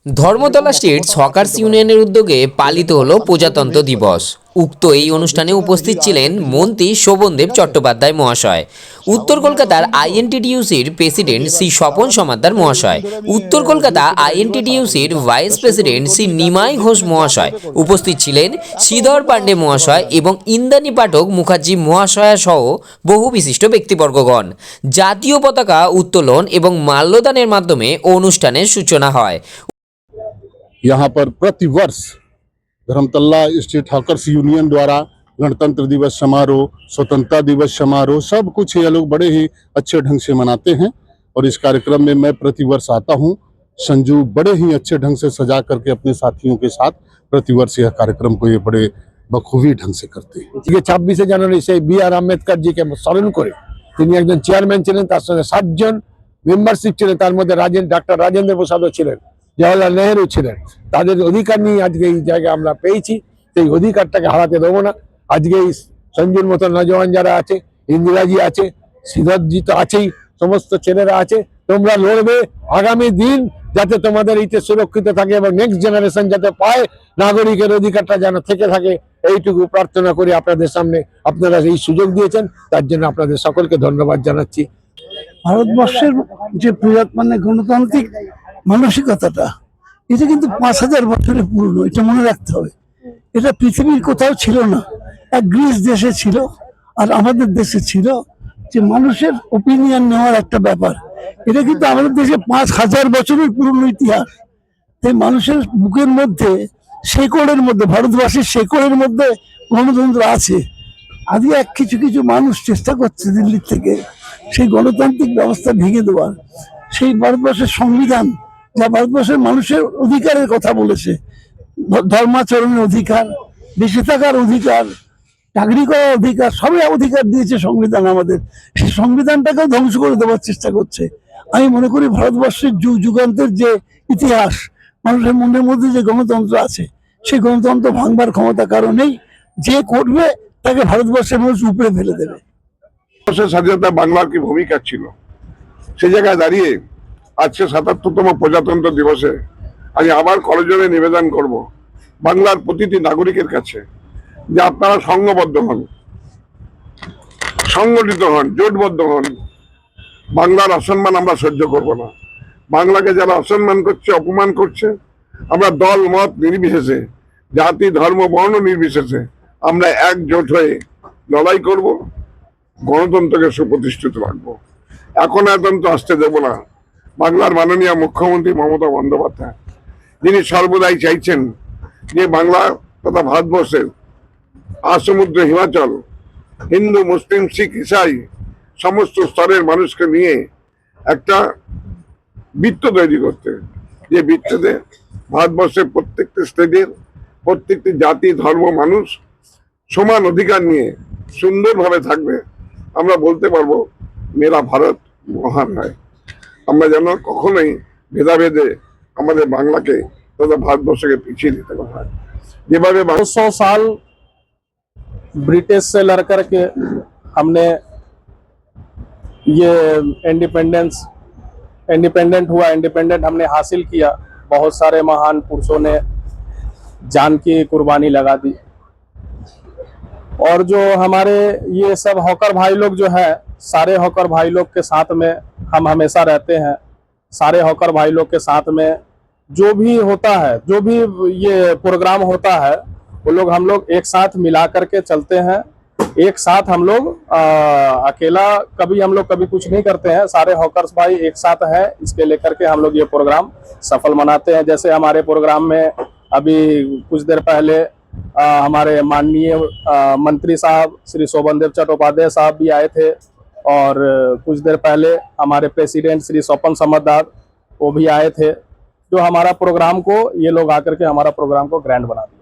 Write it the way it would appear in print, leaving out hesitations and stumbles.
Dharmatala states hawkers ইউনিয়নের উদ্যোগে পালিত হলো প্রজাতন্ত্র দিবস। উক্ত এই অনুষ্ঠানে উপস্থিত ছিলেন মন্ত্রী শোভনদেব চট্টোপাধ্যায় মহাশয়, উত্তর কলকাতার আইএনটিটিইউসির প্রেসিডেন্ট শ্রী স্বপন সমাদ্দার মহাশয়, উত্তর কলকাতা আইএনটিটিইউসির ভাইস প্রেসিডেন্ট শ্রী নিমাই ঘোষ মহাশয়, উপস্থিত ছিলেন শ্রীধর পাণ্ডে মহাশয় এবং ইন্দ্রাণী পাঠক মুখার্জি মহাশয়া সহ বহু বিশিষ্ট ব্যক্তিবর্গগণ। জাতীয় পতাকা উত্তোলন এবং মাল্যদানের মাধ্যমে অনুষ্ঠানের সূচনা হয়। यहाँ पर प्रतिवर्ष धर्मतला स्टेट हॉकर्स यूनियन द्वारा गणतंत्र दिवस समारोह, स्वतंत्रता दिवस समारोह सब कुछ ये लोग बड़े ही अच्छे ढंग से मनाते हैं और इस कार्यक्रम में मैं प्रतिवर्ष आता हूँ। संजू बड़े ही अच्छे ढंग से सजा करके अपने साथियों के साथ प्रतिवर्ष यह कार्यक्रम को ये बड़े बखूबी ढंग से करते हैं। 26 জানুয়ারি সেই বি.আর. আম্বেদকর জিকে স্মরণ করে তিনি একজন চেয়ারম্যান ছিলেন, তার সঙ্গে 7 জন মেম্বারশিপ ছিলেন, তার মধ্যে ডাক্তার রাজেন্দ্র প্রসাদও ছিলেন, জওয়াহরলাল নেহেরু ছিলেন। তাদের অধিকার নিয়ে আজকে এই জায়গায় আমরা পেয়েছি, সেই অধিকারটাকে হারাতে দেবো না। আজকে এই সঞ্জুর মতো নজওয়ান যারা আছে, ইন্দিরাজি আছে, শ্রীধরজি তো আছেই, সমস্ত ছেলেরা আছে, তোমরা লড়বে আগামী দিন যাতে তোমাদের এইটা সুরক্ষিত থাকে এবং নেক্সট জেনারেশন যাতে পায়, নাগরিকের অধিকারটা যেন থেকে থাকে, এইটুকু প্রার্থনা করে আপনাদের সামনে আপনারা এই সুযোগ দিয়েছেন, তার জন্য আপনাদের সকলকে ধন্যবাদ জানাচ্ছি। ভারতবর্ষের যে মানে গণতান্ত্রিক মানসিকতাটা, এটা কিন্তু 5000 বছরের পুরনো, এটা মনে রাখতে হবে। এটা পৃথিবীর কোথাও ছিল না, এক গ্রিস দেশে ছিল আর আমাদের দেশে ছিল যে মানুষের ওপিনিয়ন নেওয়ার একটা ব্যাপার। এটা কিন্তু আমাদের দেশে 5000 বছরের পুরনো ইতিহাস। তাই মানুষের বুকের মধ্যে, শেকড়ের মধ্যে, ভারতবাসীর শেকড়ের মধ্যে গণতন্ত্র আছে। আজকে কিছু কিছু মানুষ চেষ্টা করছে দিল্লির থেকে সেই গণতান্ত্রিক ব্যবস্থা ভেঙে দেওয়ার। সেই ভারতবর্ষের সংবিধান যা ভারতবর্ষের মানুষের অধিকারের কথা বলেছে, ধর্মাচরণের অধিকার, বেঁচে থাকার অধিকার, চাকরি করার অধিকার, সবই অধিকার দিয়েছে সংবিধান আমাদের, সেই সংবিধানটাকেও ধ্বংস করে দেওয়ার চেষ্টা করছে। আমি মনে করি ভারতবর্ষের যুগান্তের যে ইতিহাস, মানুষের মনের মধ্যে যে গণতন্ত্র আছে, সেই গণতন্ত্র ভাঙবার ক্ষমতা কারো নেই। যে করবে তাকে ভারতবর্ষের মানুষ উপরে ফেলে দেবে। স্বাধীনতা বাংলার কি ভূমিকা ছিল, সে জায়গায় দাঁড়িয়ে আজকে 77তম প্রজাতন্ত্র দিবসে আমি আবার করজোড়ে নিবেদন করব বাংলার প্রতিটি নাগরিকের কাছে যে আপনারা সংঘবদ্ধ হন, সংগঠিত হন, জোটবদ্ধ হন। বাংলার অসম্মান আমরা সহ্য করব না। বাংলাকে যারা অসম্মান করছে, অপমান করছে, আমরা দল মত নির্বিশেষে, জাতি ধর্ম বর্ণ নির্বিশেষে আমরা একজোট হয়ে লড়াই করব, গণতন্ত্রকে সুপ্রতিষ্ঠিত রাখবো। এখন এতন্ত্র আসতে দেব না। বাংলার মাননীয় মুখ্যমন্ত্রী মমতা বন্দ্যোপাধ্যায়, যিনি সর্বদাই চাইছেন যে বাংলা তথা ভারতবর্ষের আসমুদ্র হিমাচল, হিন্দু মুসলিম শিখ ইসাই সমস্ত স্তরের মানুষকে নিয়ে একটা বৃত্ত তৈরি করতে, যে বৃত্ততে ভারতবর্ষের প্রত্যেকটি স্টেটের প্রত্যেকটি জাতি ধর্ম মানুষ সমান অধিকার নিয়ে সুন্দরভাবে থাকবে। আমরা বলতে পারবো মেরা ভারত মহান হয়। আমরা যেন কখনোই ভেদাভেদে আমাদের বাংলাকে তথা ভারতবর্ষকে পিছিয়ে দিতে না হয়। যেভাবে 200 साल ब्रिटिश से लड़ करके हमने ये इंडिपेंडेंट हमने हासिल किया। बहुत सारे महान पुरुषों ने जान की कुर्बानी लगा दी और जो हमारे ये सब हॉकर भाई लोग जो है, सारे हॉकर भाई लोग के साथ में हम हमेशा रहते हैं। सारे हॉकर भाई लोग के साथ में जो भी होता है, जो भी ये प्रोग्राम होता है, वो लोग हम लोग एक साथ मिला करके चलते हैं। एक साथ हम लोग अकेला हम लोग कभी कुछ नहीं करते हैं। सारे हॉकर्स भाई एक साथ हैं, इसके लेकर के हम लोग ये प्रोग्राम सफल मनाते हैं। जैसे हमारे प्रोग्राम में अभी कुछ देर पहले हमारे माननीय मंत्री साहब श्री शोभनदेव चट्टोपाध्याय साहब भी आए थे और कुछ देर पहले हमारे प्रेसिडेंट श्री स्वपन समाद्दार वो भी आए थे, जो हमारा प्रोग्राम को, ये लोग आकर के हमारा प्रोग्राम को ग्रैंड बना दिया।